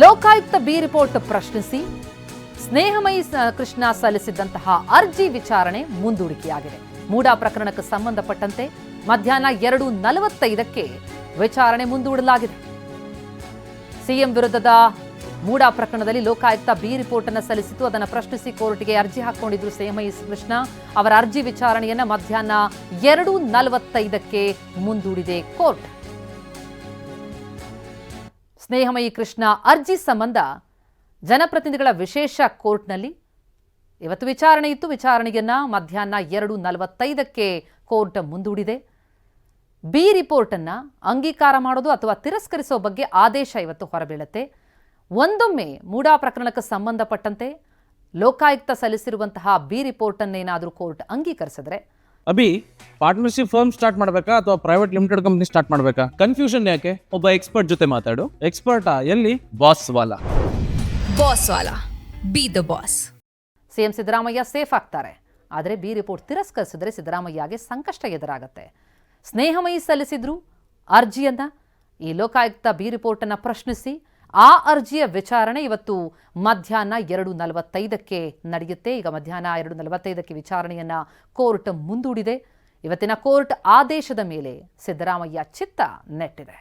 Lokayukta B report ಪ್ರಶ್ನಿಸಿ ಸ್ನೇಹಮಯಿ ಕೃಷ್ಣ ಸಲ್ಲಿಸಿದ್ದಂತಹ ಅರ್ಜಿ ವಿಚಾರಣೆ ಮುಂದೂಡಿಕೆಯಾಗಿದೆ. ಮೂಡಾ ಪ್ರಕರಣಕ್ಕೆ ಸಂಬಂಧಪಟ್ಟಂತೆ ಮಧ್ಯಾಹ್ನ 2:45ಕ್ಕೆ ವಿಚಾರಣೆ ಮುಂದೂಡಲಾಗಿದೆ. ಸಿಎಂ ವಿರುದ್ಧದ ಮೂಡಾ ಪ್ರಕರಣದಲ್ಲಿ ಲೋಕಾಯುಕ್ತ ಬಿ ರಿಪೋರ್ಟ್ ಅನ್ನು ಸಲ್ಲಿಸಿತು. ಅದನ್ನು ಪ್ರಶ್ನಿಸಿ ಕೋರ್ಟ್ಗೆ ಅರ್ಜಿ ಹಾಕಿಕೊಂಡಿದ್ರು ಸ್ನೇಹಮಯಿ ಕೃಷ್ಣ. ಅವರ ಅರ್ಜಿ ವಿಚಾರಣೆಯನ್ನ ಮಧ್ಯಾಹ್ನ 2:45ಕ್ಕೆ ಮುಂದೂಡಿದೆ ಕೋರ್ಟ್. ಸ್ನೇಹಮಯಿ ಕೃಷ್ಣ ಅರ್ಜಿ ಸಂಬಂಧ ಜನಪ್ರತಿನಿಧಿಗಳ ವಿಶೇಷ ಕೋರ್ಟ್ನಲ್ಲಿ ಇವತ್ತು ವಿಚಾರಣೆ ಇತ್ತು. ವಿಚಾರಣೆಯನ್ನ ಮಧ್ಯಾಹ್ನ 2:45ಕ್ಕೆ ಕೋರ್ಟ್ ಮುಂದೂಡಿದೆ. ಬಿ ರಿಪೋರ್ಟ್ ಅನ್ನ ಅಂಗೀಕಾರ ಮಾಡೋದು ಅಥವಾ ತಿರಸ್ಕರಿಸೋ ಬಗ್ಗೆ ಆದೇಶ ಇವತ್ತು ಹೊರಬೀಳುತ್ತೆ. ಒಂದೊಮ್ಮೆ ಮೂಡಾ ಪ್ರಕರಣಕ್ಕೆ ಸಂಬಂಧಪಟ್ಟಂತೆ ಲೋಕಾಯುಕ್ತ ಸಲ್ಲಿಸಿರುವಂತಹ ಬಿ ರಿಪೋರ್ಟ್ ಅನ್ನೇನಾದರೂ ಕೋರ್ಟ್ ಅಂಗೀಕರಿಸಿದ್ರೆ ಅಭಿ ಪಾರ್ಟ್ನರ್ಶಿಪ್ ಫರ್ಮ್ ಸ್ಟಾರ್ಟ್ ಮಾಡಬೇಕಾ ಅಥವಾ ಪ್ರೈವೇಟ್ ಲಿಮಿಟೆಡ್ ಕಂಪನಿ ಸ್ಟಾರ್ಟ್ ಮಾಡಬೇಕಾ? ಕನ್ಫ್ಯೂಷನ್ ಯಾಕೆ? ಒಬ್ಬ ಎಕ್ಸ್ಪರ್ಟ್ ಜೊತೆ ಮಾತಾಡು. ಎಕ್ಸ್ಪರ್ಟಾ? ಎಲ್ಲಿ? ಬಾಸ್ ವಾಲಾ. Be the boss. CM Siddaramaiah safe ಆಗ್ತಾರೆ. ಆದರೆ ಬಿ ರಿಪೋರ್ಟ್ ತಿರಸ್ಕರಿಸಿದ್ರೆ ಸಿದ್ದರಾಮಯ್ಯಗೆ ಸಂಕಷ್ಟ ಎದುರಾಗುತ್ತೆ. ಸ್ನೇಹಮಯಿ ಸಲ್ಲಿಸಿದ್ರು ಅರ್ಜಿಯನ್ನ. ಈ ಲೋಕಾಯುಕ್ತ ಬಿ ರಿಪೋರ್ಟ್ ಅನ್ನ ಪ್ರಶ್ನಿಸಿ ಆ ಅರ್ಜಿಯ ವಿಚಾರಣೆ ಇವತ್ತು ಮಧ್ಯಾಹ್ನ 2:45ಕ್ಕೆ ನಡೆಯುತ್ತೆ. ಈಗ ಮಧ್ಯಾಹ್ನ 2:45ಕ್ಕೆ ವಿಚಾರಣೆಯನ್ನ ಕೋರ್ಟ್ ಮುಂದೂಡಿದೆ. ಇವತ್ತಿನ ಕೋರ್ಟ್ ಆದೇಶದ ಮೇಲೆ ಸಿದ್ದರಾಮಯ್ಯ ಚಿತ್ತ ನೆಟ್ಟಿದೆ.